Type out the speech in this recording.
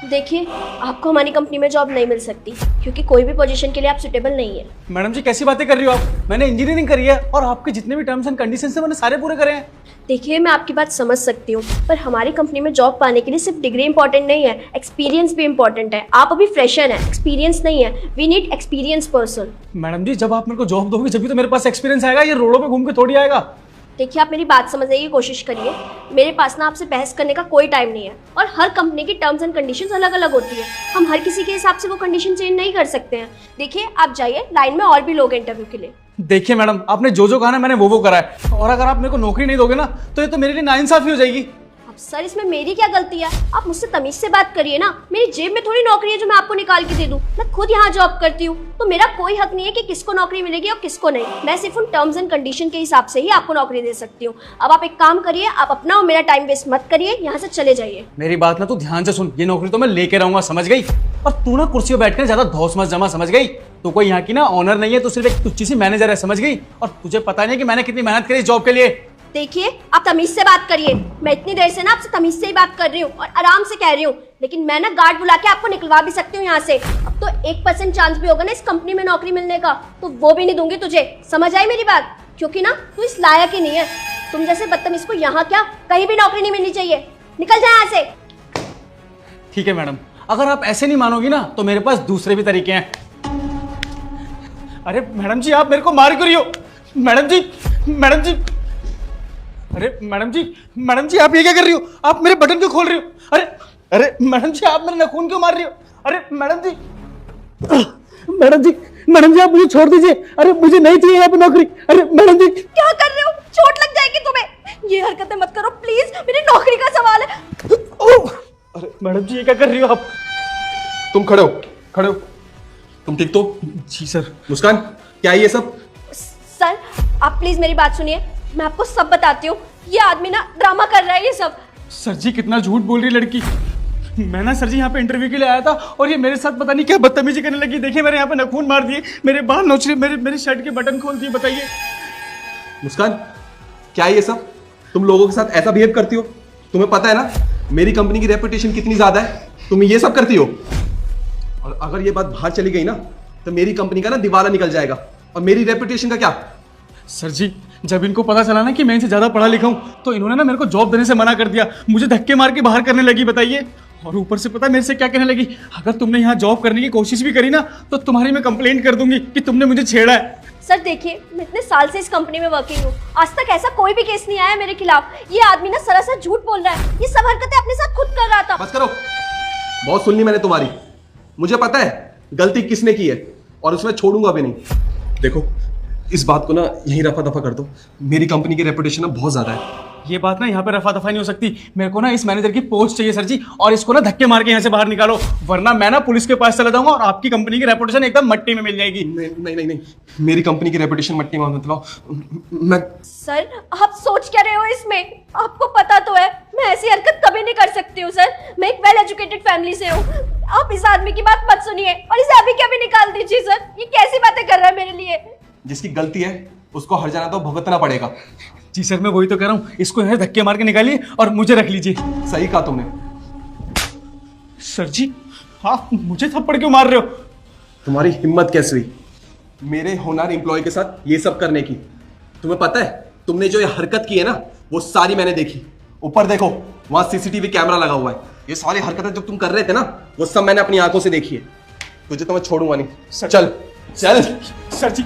देखिए, आपको हमारी कंपनी में जॉब नहीं मिल सकती क्योंकि कोई भी पोजीशन के लिए आप सुटेबल नहीं है। मैडम जी कैसी बातें कर रही हो आप? मैंने इंजीनियरिंग करी है और आपके जितने भी टर्म्स एंड कंडीशंस हैं मैंने सारे पूरे करे हैं। देखिए, मैं आपकी बात समझ सकती हूँ, पर हमारी कंपनी में जॉब पाने के लिए सिर्फ डिग्री इंपॉर्टेंट नहीं है, एक्सपीरियंस भी इंपॉर्टेंट है। आप अभी फ्रेशर हैं, एक्सपीरियंस नहीं है। We need experience person. Madam ji जब आप मेरे को जॉब दोगे जब भी तो मेरे पास एक्सपीरियंस आएगा, ये रोडों पे घूम के थोड़ी आएगा। देखिए, आप मेरी बात समझने की कोशिश करिए। मेरे पास ना आपसे बहस करने का कोई टाइम नहीं है और हर कंपनी की टर्म्स एंड कंडीशंस अलग अलग होती है। हम हर किसी के हिसाब से वो कंडीशन चेंज नहीं कर सकते हैं। देखिए, आप जाइए, लाइन में और भी लोग हैं इंटरव्यू के लिए। देखिए मैडम, आपने जो कहा ना मैंने वो करा है, और अगर आप मेरे को नौकरी नहीं दोगे ना तो ये तो मेरे लिए नाइंसाफी हो जाएगी। अब सर, इसमें मेरी क्या गलती है? आप मुझसे तमीज से बात करिए ना। मेरी जेब में थोड़ी नौकरी है जो मैं आपको निकाल के दे दूं। मैं खुद यहाँ जॉब करती हूँ, तो मेरा कोई हक नहीं है कि किसको नौकरी मिलेगी और किसको नहीं। मैं सिर्फ उन टर्म्स एंड कंडीशन के हिसाब से ही आपको नौकरी दे सकती हूँ। अब आप एक काम करिए, आप अपना और मेरा टाइम वेस्ट मत करिए, यहाँ से चले जाइए। मेरी बात ना तू ध्यान से सुन, ये नौकरी तो मैं लेके रहूंगा, समझ गई? और तू ना कुर्सी पर बैठकर ज्यादा धौस मत जमा, समझ गई? तू कोई यहाँ की ना ऑनर नहीं है, तू सिर्फ एक तुच्ची सी मैनेजर है, समझ गई? और तुझे पता नहीं कि मैंने कितनी मेहनत करी इस जॉब के लिए। देखिए, आप तमीज से बात करिए। मैं इतनी देर से ना आपसे तमीज से ही बात कर रही हूँ और आराम से कह रही हूँ, लेकिन मैं ना गार्ड बुला के आपको निकलवा भी सकती हूँ यहाँ से। अब तो 1% चांस भी होगा ना इस कंपनी में नौकरी मिलने का, तो वो भी नहीं दूंगी तुझे। समझ आई मेरी बात? क्योंकि ना तू इस लायक ही नहीं है। तुम जैसे बदतमीज को यहाँ क्या कहीं भी नौकरी नहीं मिलनी चाहिए। निकल जाए यहाँ से। ठीक है मैडम, अगर आप ऐसे नहीं मानोगी ना तो मेरे पास दूसरे भी तरीके हैं। अरे मैडम जी, आप मेरे को मार क्यों रही हो? मैडम जी, मैडम जी, अरे मैडम जी आप ये क्या कर रही हो? आप मेरे बटन क्यों खोल रही हो? अरे अरे मैडम जी, आप मेरे नाखून क्यों मार रही हो? अरे मैडम जी, मैडम जी आप मुझे छोड़ दीजिए। अरे मुझे नहीं चाहिए यहाँ पे नौकरी। अरे मैडम जी, क्या कर रहे हो? चोट लग जाएगी तुम्हें। ये हरकतें मत करो प्लीज, मेरी नौकरी का सवाल है। ओह! अरे मैडम जी ये क्या कर रही हो आप? तुम खड़े हो। तुम ठीक तो? जी सर। मुस्कान, क्या है ये सब? सर, आप प्लीज मेरी बात सुनिए, मैं आपको सब बताती हूँ। ये आदमी ना ड्रामा कर रहा है ये सब। सर जी कितना झूठ बोल रही है लड़की। मैं ना सर जी यहाँ पे इंटरव्यू के लिए आया था और ये मेरे साथ पता नहीं क्या बदतमीजी करने लगी। देखिए मेरे यहाँ पे नाखून मार दिए, मेरे बाल नोच रहे, मेरे शर्ट के बटन खोल दिए। बताइए मुस्कान, क्या है ये सब? तुम लोगों के साथ ऐसा बिहेव करती हो? तुम्हें पता है ना मेरी कंपनी की रेपुटेशन कितनी ज्यादा है? तुम ये सब करती हो, और अगर ये बात बाहर चली गई ना तो मेरी कंपनी का ना दिवाला निकल जाएगा। और मेरी रेपुटेशन का क्या? सर जी, जब इनको पता चला ना कि मैं इनसे ज्यादा पढ़ा लिखा हूँ तो इन्होंने ना मेरे को जॉब देने से मना कर दिया। मुझे धक्के मार के बाहर करने लगी। बताइए, और ऊपर से पता है मेरे से क्या कहने लगी? अगर तुमने यहाँ जॉब करने की कोशिश भी करी ना तो तुम्हारी मैं कंप्लेंट कर दूंगी कि तुमने मुझे छेड़ा है। सर देखिए, मैं इतने साल से इस कंपनी में वर्किंग हूँ, आज तक ऐसा कोई भी केस नहीं आया मेरे खिलाफ। ये आदमी ना सरासर झूठ बोल रहा है। ये सब हरकतें अपने साथ खुद कर रहा था। बस करो, बहुत सुन ली मैंने तुम्हारी। मुझे पता है गलती किसने की है और उसमें छोड़ूंगा भी नहीं। देखो, इस बात को ना यहीं रफा दफा कर दो। मेरी कंपनी की रेपुटेशन ना बहुत ज्यादा है। ये बात ना यहाँ पे रफा दफा नहीं हो सकती। मेरे को ना इस मैनेजर की पोस्ट चाहिए सर जी, और इसको ना धक्के मार के यहाँ से बाहर निकालो, वरना मैं ना पुलिस के पास चला जाऊंगा और आपकी कंपनी की रेपुटेशन एकदम मट्टी में मिल जाएगी। नहीं, मेरी कंपनी की रेपुटेशन मट्टी में मत लाओ। मैं सर, आप सोच क्या रहे हो इसमें? आपको पता तो है मैं ऐसी हरकत कभी नहीं कर सकती हूँ। सर, मैं एक वेल एजुकेटेड फैमिली से हूँ। आप इस आदमी की बात मत सुनिए और इसे अभी के अभी निकाल दीजिए। सर, ये कैसी बातें कर रहा है मेरे लिए? जिसकी गलती है उसको हर जाना तो भुगतना पड़ेगा। जी सर, मैं वही तो कह रहा हूँ, इसको यहाँ धक्के मार के निकालिए और मुझे रख लीजिए। सही कहा तुमने। सर जी, आप मुझे थप्पड़ क्यों मार रहे हो? तुम्हारी हिम्मत कैसे हुई मेरे होनहार एम्प्लॉय के साथ ये सब करने की? तुम्हें पता है तुमने जो ये हरकत की है ना वो सारी मैंने देखी। ऊपर देखो, वहां सीसीटीवी कैमरा लगा हुआ है। ये सारी हरकतें जो तुम कर रहे थे ना वो सब मैंने अपनी आंखों से देखी है। तुझे तो मैं छोड़ूंगा नहीं। चल। सर जी,